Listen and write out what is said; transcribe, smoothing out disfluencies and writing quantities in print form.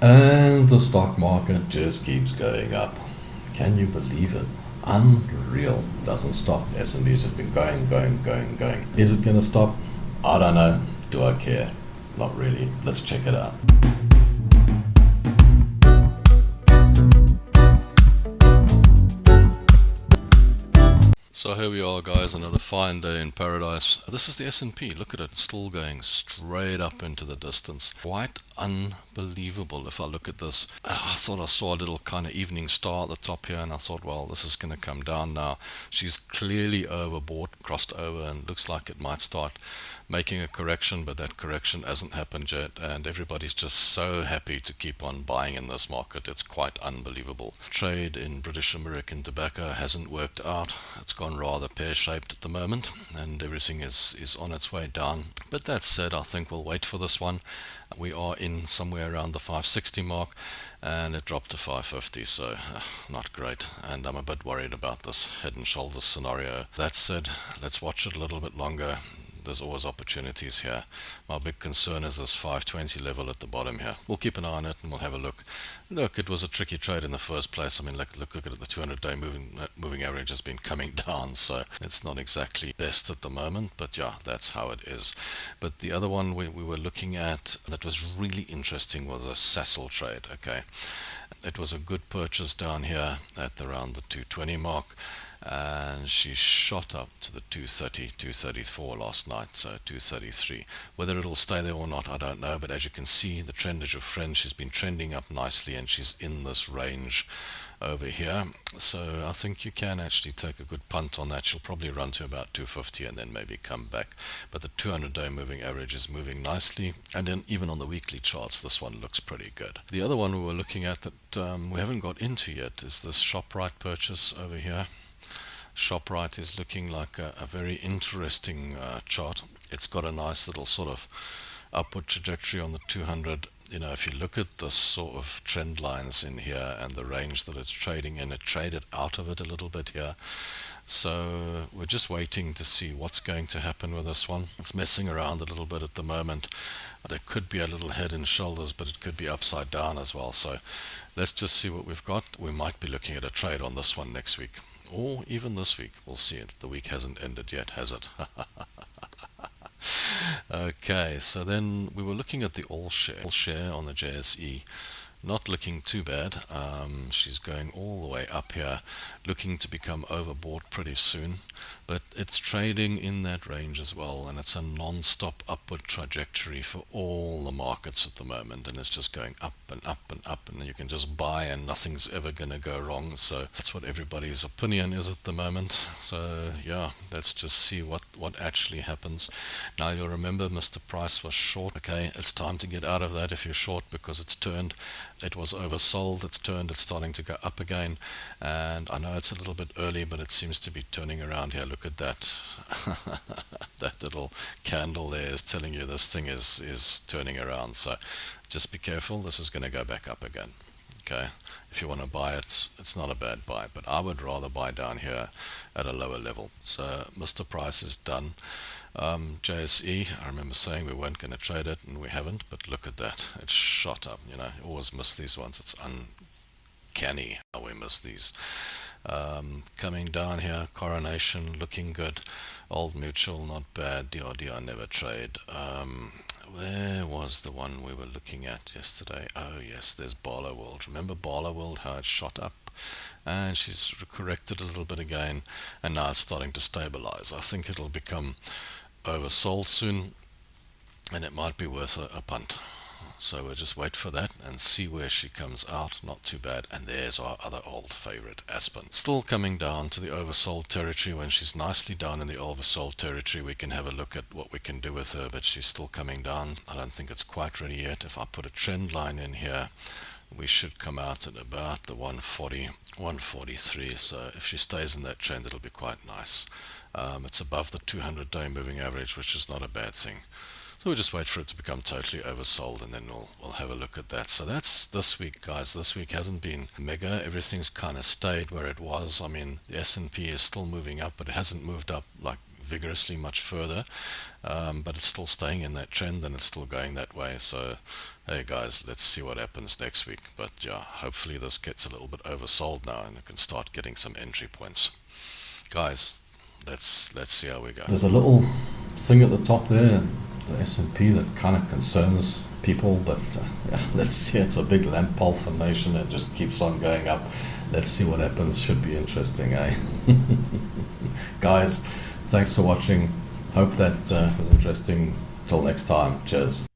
And the stock market just keeps going up. Can you believe it? Unreal. Doesn't stop. S&P's just been going, going, going, going. Is it going to stop? I don't know. Do I care? Not really. Let's check it out. So here we are, guys, another fine day in paradise. This is the S&P. Look at it, still going straight up into the distance. Quite unbelievable if I look at this. I thought I saw a little kind of evening star at the top here, and I thought, well, this is going to come down now. She's clearly overbought, crossed over, and looks like it might start making a correction, but that correction hasn't happened yet, and everybody's just so happy to keep on buying in this market. It's quite unbelievable. Trade in British American tobacco hasn't worked out. It's gone rather pear-shaped at the moment, and everything is on its way down. But that said, I think we'll wait for this one. We are in somewhere around the 560 mark, and it dropped to 550, so not great, and I'm a bit worried about this head and shoulders scenario. That said, let's watch it a little bit longer. There's always opportunities here. My big concern is this 520 level at the bottom here. We'll keep an eye on it and we'll have a look. Look, it was a tricky trade in the first place. I mean, look at it. The 200-day moving average has been coming down, so it's not exactly best at the moment. But yeah, that's how it is. But the other one we were looking at that was really interesting was a Sassel trade. Okay, it was a good purchase down here at around the 220 mark, and she shot up to the 230, 234 last night, so 233. Whether it'll stay there or not, I don't know, but as you can see, the trend is your friend. She's been trending up nicely, and she's in this range over here, so I think you can actually take a good punt on that. She'll probably run to about 250 and then maybe come back, but the 200-day moving average is moving nicely, and then even on the weekly charts this one looks pretty good. The other one we were looking at that we haven't got into yet is this ShopRite purchase over here. ShopRite is looking like a very interesting chart. It's got a nice little sort of upward trajectory on the 200. You know, if you look at the sort of trend lines in here and the range that it's trading in, it traded out of it a little bit here. So we're just waiting to see what's going to happen with this one. It's messing around a little bit at the moment. There could be a little head and shoulders, but it could be upside down as well. So let's just see what we've got. We might be looking at a trade on this one next week, or even this week. We'll see it. The week hasn't ended yet, has it? Okay, so then we were looking at the all share on the JSE. Not looking too bad. She's going all the way up here, looking to become overbought pretty soon, but it's trading in that range as well, and it's a non-stop upward trajectory for all the markets at the moment, and it's just going up and up and up, and you can just buy and nothing's ever going to go wrong. So that's what everybody's opinion is at the moment. So yeah, let's just see what actually happens. Now you'll remember Mr. Price was short. Okay, it's time to get out of that if you're short, because it's turned. It was oversold, it's turned, it's starting to go up again, and I know it's a little bit early, but it seems to be turning around here. Look at that. That little candle there is telling you this thing is turning around, so just be careful. This is going to go back up again. Okay, if you want to buy it, it's not a bad buy, but I would rather buy down here at a lower level. So Mr. Price is done. JSE, I remember saying we weren't going to trade it, and we haven't, but look at that. It's shot up. You always miss these ones. It's uncanny how we miss these. Coming down here, Coronation looking good. Old Mutual not bad. DRD I never trade. Where was the one we were looking at yesterday? Oh yes, there's Barloworld. Remember Barloworld, how it shot up? And she's corrected a little bit again, and now it's starting to stabilize. I think it'll become oversold soon, and it might be worth a punt. So we'll just wait for that and see where she comes out. Not too bad. And there's our other old favorite, Aspen. Still coming down to the oversold territory. When she's nicely down in the oversold territory, we can have a look at what we can do with her, but she's still coming down. I don't think it's quite ready yet. If I put a trend line in here, we should come out at about the 140, 143. So if she stays in that trend, it'll be quite nice. It's above the 200-day moving average, which is not a bad thing. So we'll just wait for it to become totally oversold, and then we'll have a look at that. So that's this week, guys. This week hasn't been mega. Everything's kind of stayed where it was. I mean, the S&P is still moving up, but it hasn't moved up like vigorously much further, but it's still staying in that trend and it's still going that way. So hey guys, let's see what happens next week. But yeah, hopefully this gets a little bit oversold now and we can start getting some entry points. Guys, let's see how we go. There's a little thing at the top there, the S&P, that kind of concerns people, but yeah, let's see. It's a big lamp pole formation. It just keeps on going up. Let's see what happens. Should be interesting, eh? Guys, thanks for watching. Hope that was interesting. Till next time, cheers.